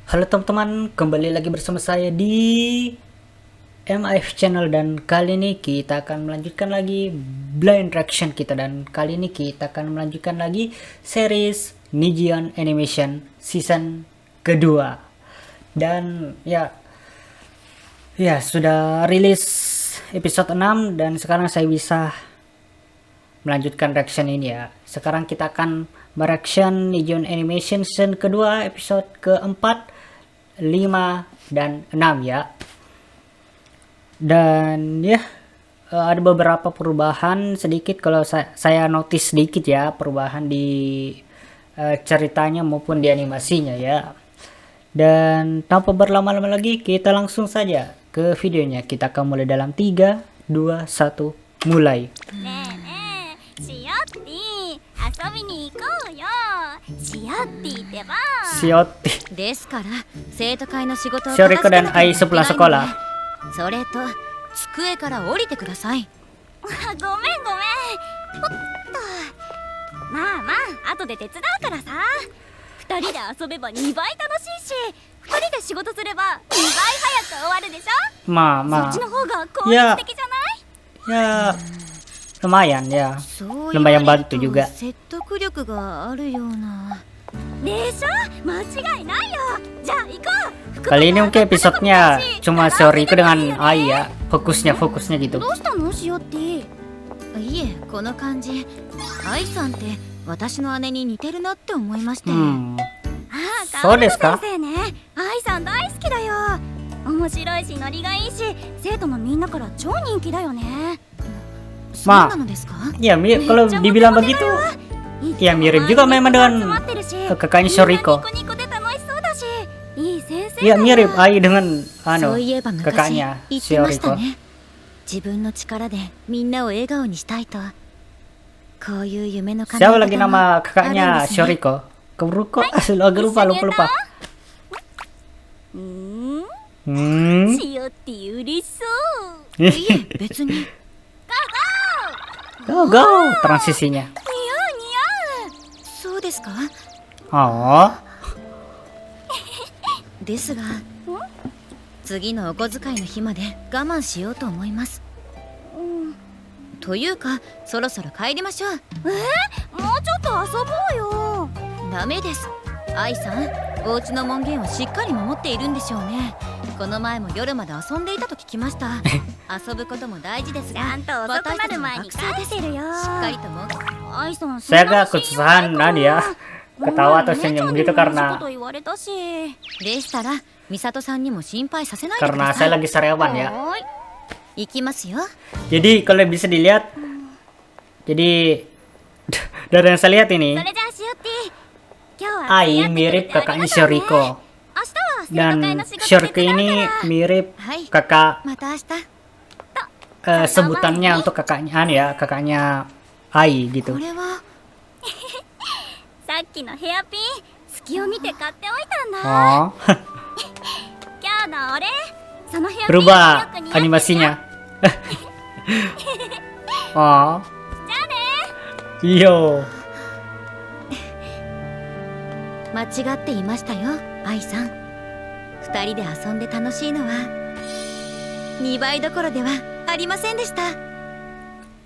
Halo teman-teman, kembali lagi bersama saya di MIF Channel dan kali ini kita akan melanjutkan lagi blind reaction kita dan kali ini kita akan melanjutkan lagi series Neon Animation season kedua. Dan ya sudah rilis episode 6 dan sekarang saya bisa melanjutkan reaction ini ya. Sekarang kita akan mereaction Neon Animation season kedua episode keempat, 5 dan 6 ya. Dan ya ada beberapa perubahan sedikit, kalau saya notice sedikit ya, perubahan di ceritanya maupun di animasinya ya. Dan tanpa berlama-lama lagi, kita langsung saja ke videonya. Kita akan mulai dalam 3, 2, 1, mulai. 遊びに行こうよ。シオッティってば。 Siotti, ですから生徒会の仕事を Syoriko dan Ai sepulang sekolah. それと机から降りてください。ごめんごめん。おっと。まあまあ後で手伝うからさ。二人で遊べば2倍楽しいし、二人で仕事すれば2倍早く終わるでしょ。 Ma そっちの方が効率的じゃない？ ya lumayan ya. そう Lumayan bantu juga. 説得力があるような。でしょ？間違いないよ。じゃあ行こう。 Kali ini mungkin episodenya cuma Syoriko dengan Ai ya. Fokusnya gitu. どうしたのシオッティ？いえ、この感じ。愛さんって私の姉に似てるなって思いまして。ああ、そうですか？先生ね。愛さん大好きだよ。面白いしノリがいいし、生徒のみんなから超人気だよね。そうなのですか？ Ya mirip, kalau dibilang begitu ya mirip juga memang dengan kakaknya Syoriko. Ya mirip Ai dengan kakaknya Syoriko. 自分の力でみんなを笑顔にしたいと。こういう夢の叶え Siapa 方 lagi も nama あるん kakaknya ですね。 Syoriko? Keruko, agak lupa. しおって嬉しそう。いえ、別に。 Go transisinya. 似合う似合う。そうですか？ Oh, ですが、次のお小遣いの日まで我慢しようと思います。というか、そろそろ帰りましょう。もうちょっと遊ぼうよ。ダメです。愛さん、お家の門限をしっかり守っているんでしょうね。この前も夜まで遊んでいたと聞きました。遊ぶことも大事ですが、遅くなる前に帰ってるよ。しっかりとも。愛さん、 saya agak kesusahan ya ketawa atau senyum gitu karena でしたら、美里さんにも心配させないでく karena ださ saya い。 lagi sarapan ya. 行きますよ。 Jadi kalau bisa dilihat, jadi dari yang saya lihat ini, それじゃあシオッティ、今日は Ai mirip kakaknya Syoriko 明日は生徒会 dan の仕事 Syoriko 手伝う ini から。 mirip はい、 kakak また明日。 sebutannya untuk kakaknya Ai こ gitu. れはさっきのヘアピン、隙を見て買っておいたんだ。 Oh, 今日のお礼、そのヘアピン berubah よく似合ってるよ。 animasinya. Oh, じゃあね。 iyo. 間違っていましたよ、愛さん。二人で遊んで楽しいのは2倍どころではありませんでした。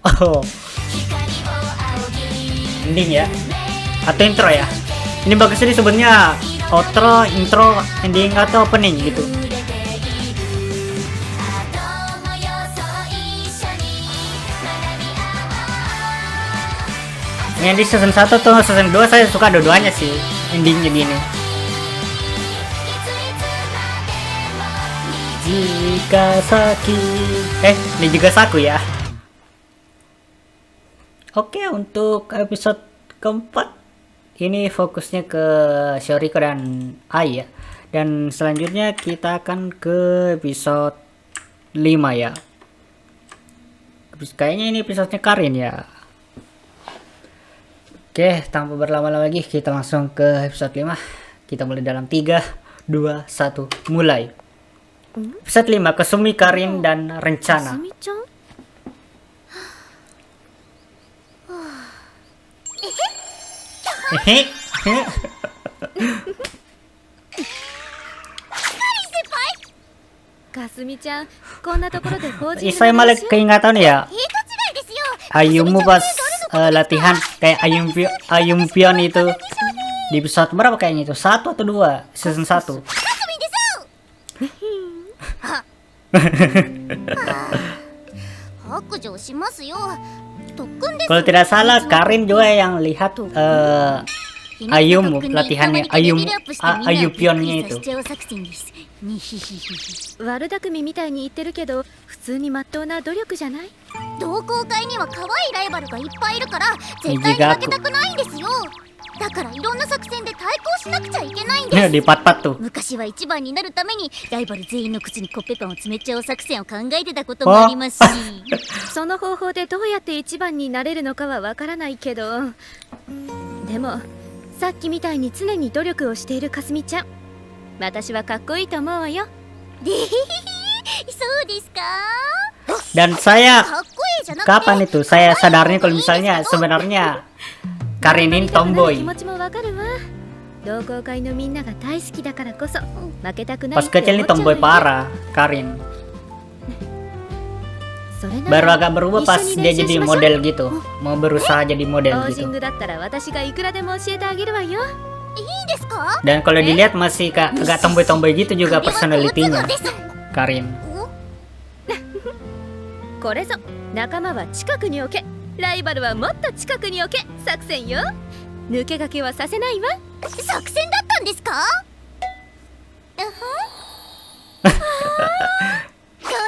Oh, ending ya atau intro ya? Ini bagus sih sebenarnya, outro, intro, ending atau opening gitu. Yang di season 1 atau season 2 saya suka dua-duanya sih, endingnya gini. Jika sakit, ini juga saku ya. Oke, untuk episode keempat ini fokusnya ke Syoriko dan Ai ya. Dan selanjutnya kita akan ke episode 5 ya. Kayaknya ini episodenya Karin ya. Oke, tanpa berlama-lama lagi kita langsung ke episode 5. Kita mulai dalam 3, 2, 1, mulai. Episode 5, Kasumi, Karin, dan Rencana. ちゃん。 Hehe. かすみちゃん、こんなところでポージング Saya malah keingatan ya いい勘違いですよ。 Ayumu pas latihan kayak Ayum Pion itu di episode berapa kayaknya itu? 1 atau 2? Season 1. かすみです白状しますよ。特訓です。 Kalau tidak salah Karin juga yang lihat Ayum latihannya Ayu Pionnya itu. 悪巧みみたいに言ってるけど、普通に真っ当な努力じゃない？同好会には可愛いライバルがいっぱいいるから絶対に負けたくないんですよ。だからいろんな作戦で対抗しなくちゃいけないんです。 Di pat-pat tuh. 昔は一番になるためにライバル全員の口にコッペパンを詰めちゃう作戦を考えてたこともありますし、その方法でどうやって一番になれるのかはわからないけど、でもさっきみたいに常に努力をしているかすみちゃん、私はかっこいいと思うわよ。そうですか？ Dan saya かっこいいじゃなくて kapan itu saya sadarnya kalau misalnya sebenarnya Karin ini 気 tomboy. 持ちもわかるわ。同好会のみんなが大好きだからこそ負けたくない Pas って kecil 思 ini っちゃう tomboy わよ。 parah Karin. それな Baru ら agak berubah 一 pas 緒に dia 練習 jadi しましょう。 model gitu. Mau berusaha jadi ポ model ージン gitu. グだったら私がいくらでも教えてあげるわよ。いいですか？ Dan kalau dilihat masih agak tomboy-tomboy gitu juga personality-nya です。 Karin. これぞ仲間は近くに置け、ライバルはもっと近くに置け作戦よ。抜け駆けはさせないわ。作戦だったんですか？ど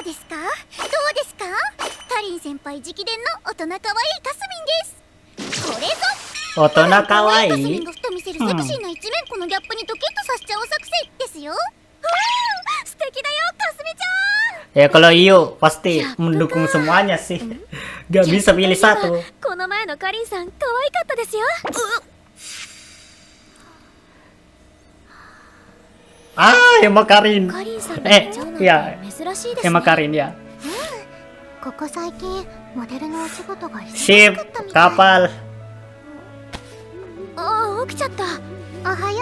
うですか？どうですか？カリン先輩直伝の大人可愛いかすみんです。これぞ Otona 可愛いかすみ kawaii. んがふと見せるセクシーな一面、このギャップにドキッとさせちゃう作戦ですよ。素敵だよかすみちゃん。 Ya kalau Iyo pasti mendukung semuanya sih. Gak bisa pilih satu. この前のかりんさん可愛かったですよ。 Ah, emang Karin. カリンさんがやっちゃうなんて ya 珍しいですね。 emang Karin ya. ここ最近モデルのお仕事が忙し Sip, かったみたい。 kapal. ああ起きちゃった。おはよ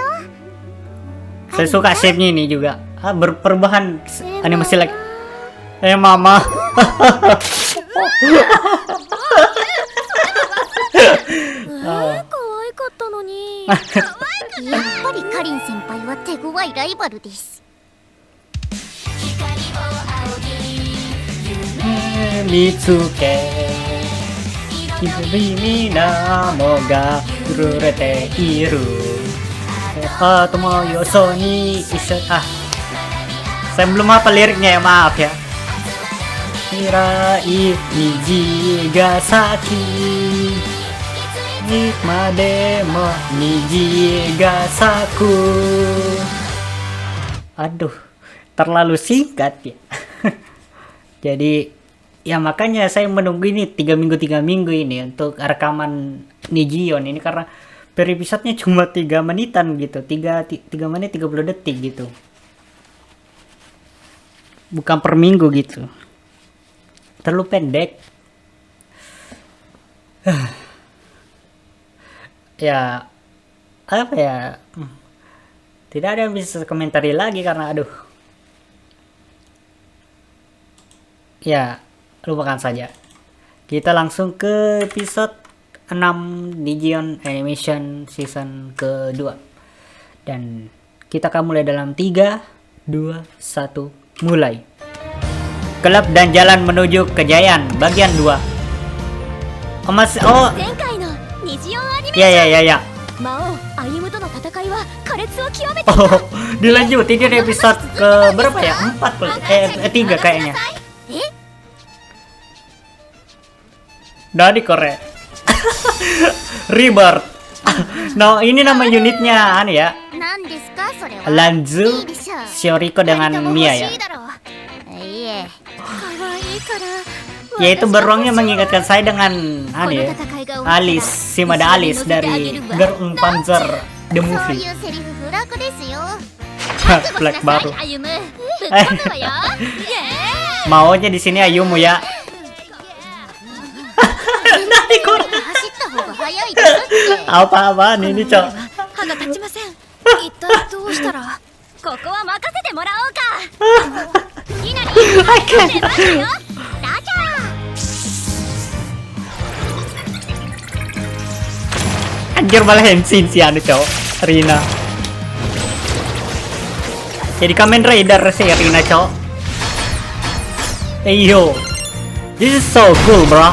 う。 Saya suka shape-nya ini juga. Perubahan animasi lagi. Mama. 可愛かったのに。やっぱりカリン先輩は手強いライバルです。 Mitsuke. Kimi namo ga urete iru. Tomo yoso ni iso. Saya belum hafal liriknya ya, maaf ya. Mirai Niji ga saki. Nikma demo Niji ga saku. Aduh, terlalu singkat ya. Jadi ya makanya saya menunggu ini 3 minggu ini untuk rekaman Nijion ini karena per episode-nya cuma 3 menitan gitu, 3 menit 30 detik gitu. Bukan per minggu gitu. Terlalu pendek. Ya apa ya? Tidak ada yang bisa komentari lagi karena aduh. Ya, lupakan saja. Kita langsung ke episode 6 Nijion Animation season kedua. Dan kita akan mulai dalam 3, 2, 1, mulai. Klub dan jalan menuju kejayaan bagian 2. Oh, 前回のニジオンアニメ ya. 魔王歩夢との戦いは苛烈を極めて Oh, dilanjutin di episode ke berapa ya? 4 3 kayaknya. Dari Korea. Rebirth. No, ini nama unitnya aneh ya. 何ですかそれは。 Lanzu, いいでしょう。 Shioriko 二人 dengan とも Mia 欲し ya. いだろう。いえ。可愛いから Yaitu beruangnya mengingatkan saya dengan この aneh ya. 戦いが終わったら Alice, Shimada Alice dari Girl Panzer the そう movie. いうセリフ不楽ですよ。 Black baru. 歩夢ぶっ込むわよ。 Maunya di sini Ayumu ya. 何これ。走った方が早いですって。 Apa-apaan ini, Cok? 歯が立ちません。一体どうしたら。ここは任せてもらおうか。好きなよラジャ Anjir malah Henshin si anu cowok Rina. Jadi Kamen Rider si Rina cowok. Yo, this is so cool bro. な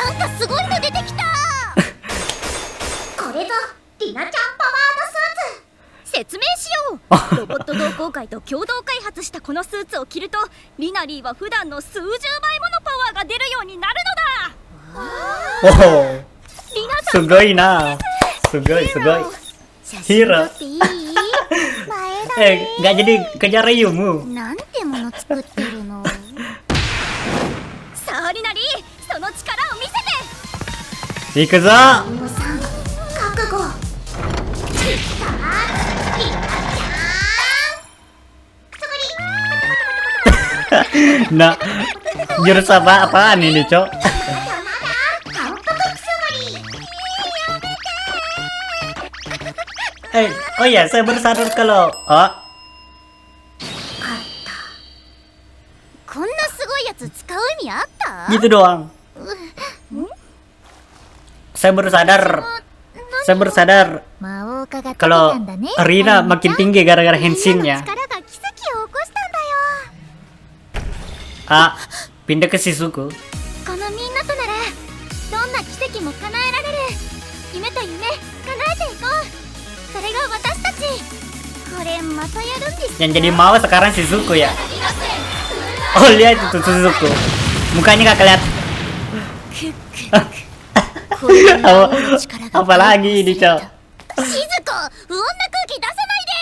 んかすごいの出てきたこれぞリナちゃんパワードスーツ説明しよう。ロボット同好会と共同開発したこのスーツを着るとリナリーは普段の数十倍ものパワーが出るようになるのだ。 Oh, リナさん sugoi na. Sugoi. 写真撮っていい前だ Nggak jadi kejar Ryumu. なんてもの作ってるのさあリナリーその力を見せて。 Ikuzo. もさん覚悟いったリナちゃんくすぐり Nah, jurus apaan ini cok? 反復くすぐり Oh ya, saya baru sadar kalauこんなすごいやつ使う意味あった gitu doang. Saya baru sadar 魔王化が解け kalau たんだね Rina makin tinggi gara-gara Henshinnya. 力が奇跡を起こしたんだよ Ah, pindah ke Shizuku. このみんなとならどんな奇跡も叶えられる夢と夢叶えていこうそれが私たちこれまたやるんです Yang jadi mau sekarang Shizuku ya. Oh lihat itu Shizuku. Mukanya nggak kelihatan. これで魔王の力が Apalagi ini cok. 静子不穏な空気出さないで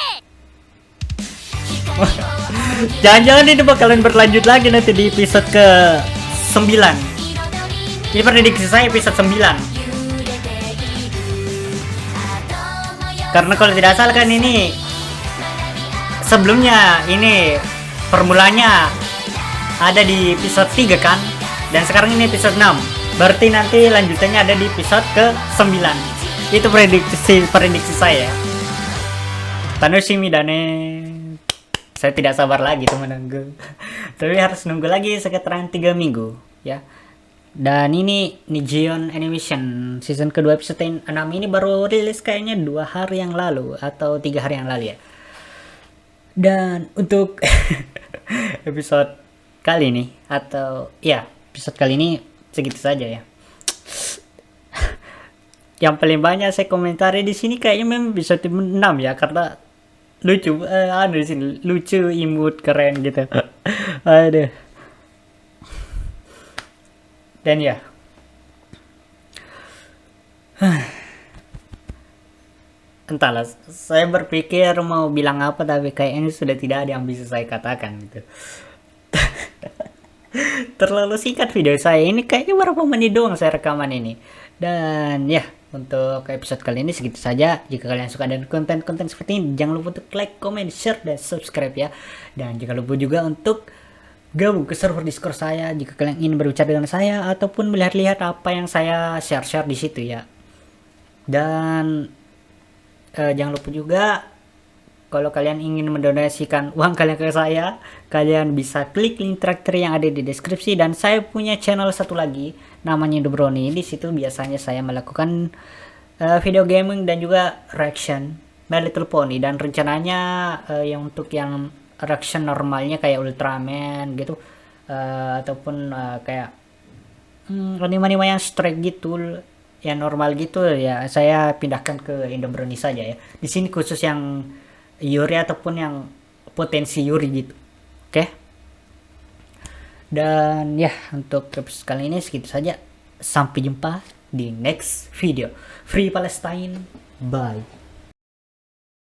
Jangan-jangan ini bakalan berlanjut lagi nanti di episode ke 9. Ini prediksi saya episode 9. Karena kalau tidak salah kan ini sebelumnya ini permulanya ada di episode 3 kan, dan sekarang ini episode 6. Berarti nanti lanjutannya ada di episode ke 9. Itu prediksi saya. Tanoshimi dane. Saya tidak sabar lagi tuh menunggu. Tapi harus nunggu lagi sekitaran 3 minggu ya. Dan ini Nijion Animation season kedua episode 6 ini baru rilis kayaknya 2 hari yang lalu atau 3 hari yang lalu ya. Dan untuk episode kali ini atau ya episode kali ini segitu saja ya. Yang paling banyak saya komentari di sini kayaknya memang episode 6 ya, karena lucu di sini lucu, imut, keren gitu. Aduh. Dan ya entahlah, saya berpikir mau bilang apa tapi kayaknya sudah tidak ada yang bisa saya katakan gitu. Terlalu singkat video saya ini, kayaknya berapa menit doang saya rekaman ini. Dan ya, untuk episode kali ini segitu saja. Jika kalian suka dengan konten-konten seperti ini, jangan lupa untuk like, comment, share, dan subscribe ya. Dan jangan lupa juga untuk gabung ke server Discord saya jika kalian ingin berbicara dengan saya ataupun melihat-lihat apa yang saya share-share di situ ya. Dan jangan lupa juga kalau kalian ingin mendonasikan uang kalian ke saya, kalian bisa klik link traktir yang ada di deskripsi. Dan saya punya channel satu lagi namanya Dubroni. Di situ biasanya saya melakukan video gaming dan juga reaction My Little Pony, dan rencananya yang untuk yang reaction normalnya kayak Ultraman gitu ataupun kayak anime-anime yang strike gitu yang normal gitu ya, saya pindahkan ke Indobroni saja ya. Di sini khusus yang Yuri ataupun yang potensi Yuri gitu. Oke. Dan ya, untuk episode kali ini segitu saja. Sampai jumpa di next video. Free Palestine. Bye.